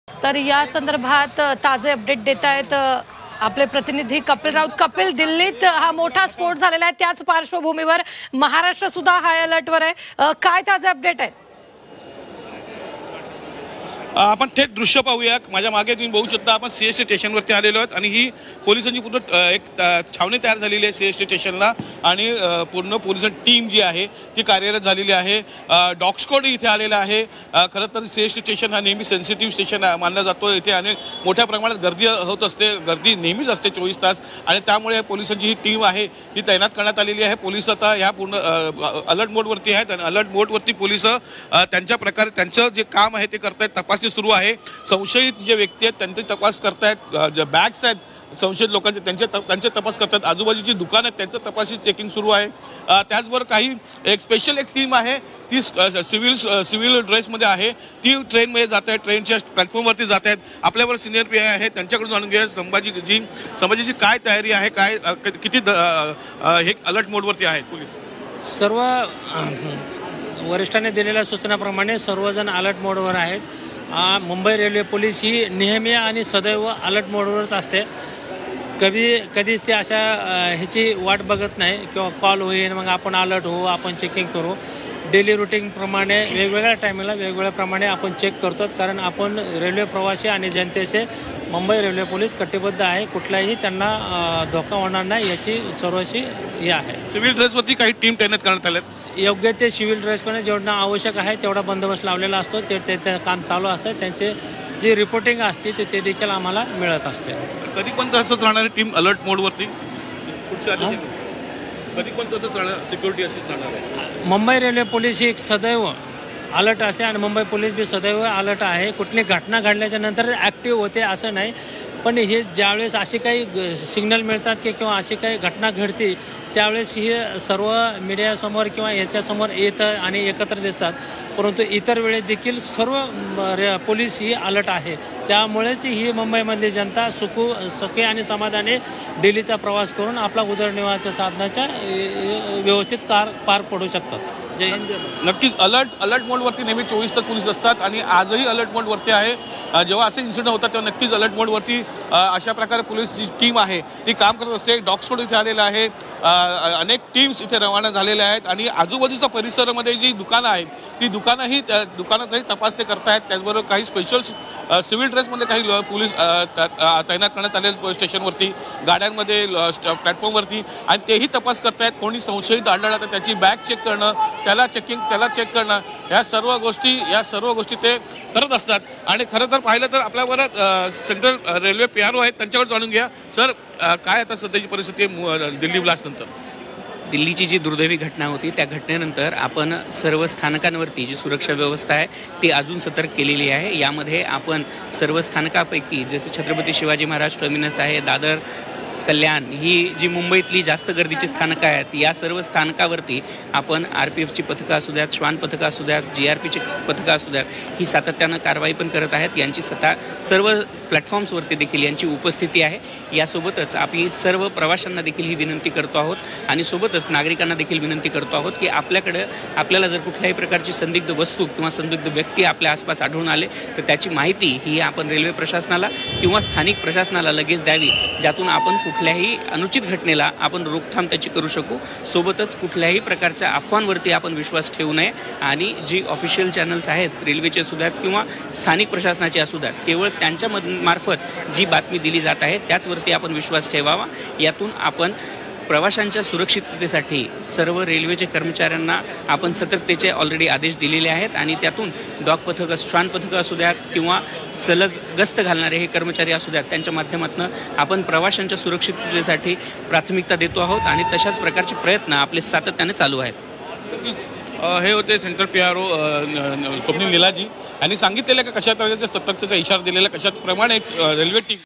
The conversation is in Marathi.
तर या संदर्भात ताजे अपडेट देत आहेत आपले प्रतिनिधी कपिल राऊत. कपिल, दिल्लीत हा मोठा स्फोट झालेला आहे, त्याच पार्श्वभूमीवर महाराष्ट्र सुद्धा हाय अलर्टवर आहे. काय ताजे अपडेट आहेत? आपण थेट दृश्य पाहूया. माझ्या मागे तुम्ही बघू शकता, आपण सीएसटी स्टेशनवरती आलेलो आहोत आणि ही पोलिसांची पूर्ण एक छावणी तयार झालेली आहे सीएसटी स्टेशनला आणि पूर्ण पोलिसांची टीम जी आहे ती कार्यरत झालेली आहे. डॉग स्क्वॉड इथे आलेला आहे. खरं तर सीएसटी स्टेशन हा नेहमी सेन्सिटिव्ह स्टेशन मानला जातो. इथे अनेक मोठ्या प्रमाणात गर्दी होत असते, गर्दी नेहमीच असते 24 तास आणि त्यामुळे पोलिसांची ही टीम आहे ही तैनात करण्यात आलेली आहे. पोलीस आता या पूर्ण अलर्ट मोडवरती आहेत आणि अलर्ट मोडवरती पोलिस त्यांच्या प्रकारे त्यांचं जे काम आहे ते करतायत. तपासणी सुरू आहे. संशयित जे व्यक्ती आहेत त्यांचे तपास करतायत. जे बॅग्स आहेत संशयित लोकांचे त्यांचे तपास करतात. आजूबाजूची दुकान आहेत त्यांचं तपासणी चेकिंग सुरू आहे. त्याचबरोबर काही एक स्पेशल एक टीम आहे ती सिव्हिल ड्रेसमध्ये आहे. ती ट्रेनमध्ये जात आहे, ट्रेनच्या प्लॅटफॉर्मवरती जात आहेत. आपल्यावर सिनियर पी आय आहे, त्यांच्याकडून जाणून घेऊया संभाजीची काय तयारी आहे, काय किती हे अलर्ट मोडवरती आहेत पोलीस. सर्व वरिष्ठांनी दिलेल्या सूचनाप्रमाणे सर्वजण अलर्ट मोडवर आहेत. मुंबई रेल्वे पोलीस ही नेहमी आणि सदैव अलर्ट मोडवरच असते. कधीच ते अशा ह्याची वाट बघत नाही किंवा कॉल होईल मग आपण अलर्ट होऊ, आपण चेकिंग करू. डेली रुटीनप्रमाणे वेगवेगळ्या टायमिंगला वेगवेगळ्याप्रमाणे आपण चेक करतो, कारण आपण रेल्वे प्रवासी आणि जनतेचे मुंबई रेल्वे पोलीस कटिबद्ध आहे. कुठलाही त्यांना धोका होणार नाही याची सर्वशी हे आहे. सिव्हिल ड्रेसवरती काही टीम तैनात करण्यात आल्या. योग्य ते सिव्हिल ड्रेसमध्ये जेवढं आवश्यक आहे तेवढा बंदोबस्त लावलेला असतो. त्यांचं काम चालू असतं. त्यांचे जी रिपोर्टिंग असते ते देखील आम्हाला मिळत असते. कधी पण तसंच राहणार टीम अलर्ट मोडवरती कधी पण तसंच राहणार, सिक्युरिटी अशीच राहणार आहे. मुंबई रेल्वे पोलीस ही सदैव अलर्ट असते आणि मुंबई पोलीस बी सदैव अलर्ट आहे. कुठली घटना घडल्याच्या नंतर ॲक्टिव्ह होते असं नाही, पण हे ज्यावेळेस अशी काही सिग्नल मिळतात की किंवा अशी काही घटना घडते त्यावेळेस हे सर्व मीडियासमोर किंवा याच्यासमोर येतं आणि एकत्र दिसतात. परंतु इतर वेळेस देखील सर्व पोलीस ही अलर्ट आहे. त्यामुळेच ही मुंबईमधली जनता सुखी आणि समाधानी दिल्लीचा प्रवास करून आपला उदरनिर्वाहाच्या साधनाच्या व्यवस्थित पार पडू शकतात. जय हिंद. नक्कीच अलर्ट मोडवरती नेहमी 24 तास पोलीस असतात आणि आजही अलर्ट मोडवरती आहे. जेव्हा असे इन्सिडेंट होतात तेव्हा नक्कीच अलर्ट मोडवरती अशा प्रकारे पोलीसची टीम आहे ती काम करत असते. डॉग स्क्वॉड इथे आलेला आहे. अनेक टीम्स इथे रवाना झालेल्या आहेत आणि आजूबाजूच्या परिसरामध्ये जी दुकानं आहेत ती दुकानाचाही तपास ते करतायत. त्याचबरोबर काही स्पेशल सिव्हिल ड्रेसमध्ये काही पोलीस तैनात करण्यात आले स्टेशनवरती, गाड्यांमध्ये, प्लॅटफॉर्मवरती आणि तेही तपास करतायत. कोणी संशयित आढळला तर त्याची बॅग चेक करणं, त्याला चेक करणं, या सर्व गोष्टी ते करत असतात. आणि खरं तर पाहिलं तर आपल्यावर सेंट्रल रेल्वे PRO आहेत, त्यांच्यावर जाणून घ्या. सर, काय आता सध्याची परिस्थिती आहे दिल्ली ब्लास्ट नंतर? दिल्लीची जी दुर्दैवी घटना होती त्या घटनेनंतर आपण सर्व स्थानकांवरती जी सुरक्षा व्यवस्था आहे ती अजून सतर्क केलेली आहे. यामध्ये आपण सर्व स्थानकापैकी जसे छत्रपती शिवाजी महाराज टर्मिनस आहे, दादर, कल्याण ही जी मुंबईतली जास्त गर्दीची स्थानकं आहेत या सर्व स्थानकावरती आपण RPFची पथकं असू द्यात, श्वान पथकं असू द्यात, GRPची पथकं असू द्यात, ही सातत्यानं कारवाई पण करत आहेत. यांची सर्व प्लॅटफॉर्म्सवरती देखील यांची उपस्थिती आहे. यासोबतच आम्ही सर्व प्रवाशांना देखील ही विनंती करतो आहोत आणि सोबतच नागरिकांना देखील विनंती करतो आहोत की आपल्याला जर कुठल्याही प्रकारची संदिग्ध वस्तू किंवा संदिग्ध व्यक्ती आपल्या आसपास आढळून आले तर त्याची माहिती ही आपण रेल्वे प्रशासनाला किंवा स्थानिक प्रशासनाला लगेच द्यावी, ज्यातून आपण कुठल्याही अनुचित घटनेला आपण रोकथाम त्याची करू शकू. सोबतच कुठल्याही प्रकारच्या अफवांवरती आपण विश्वास ठेवू नये आणि जी ऑफिशियल चॅनल्स आहेत रेल्वेचे असू द्यात किंवा स्थानिक प्रशासनाचे असू द्यात, केवळ त्यांच्या मार्फत जी बातमी दिली जात आहे त्याचवरती आपण विश्वास ठेवावा. यातून आपण प्रवाशांच्या सुरक्षिततेसाठी सर्व रेल्वेचे कर्मचाऱ्यांना आपण सतर्कतेचे ऑलरेडी आदेश दिलेले आहेत आणि त्यातून डॉग पथकं, श्वान पथकं असू द्यात किंवा सलग गस्त घालणारे हे कर्मचारी असू द्यात, त्यांच्या माध्यमातून आपण प्रवाशांच्या सुरक्षिततेसाठी प्राथमिकता देतो आहोत आणि तशाच प्रकारचे प्रयत्न आपले सातत्याने चालू आहेत. हे होते सेंट्रल PRO स्वप्नील निलाजी यांनी सांगितलेलं का कशा प्रकारच्या सतर्कतेचा इशारा दिलेला, कशा प्रमाणे रेल्वे टीम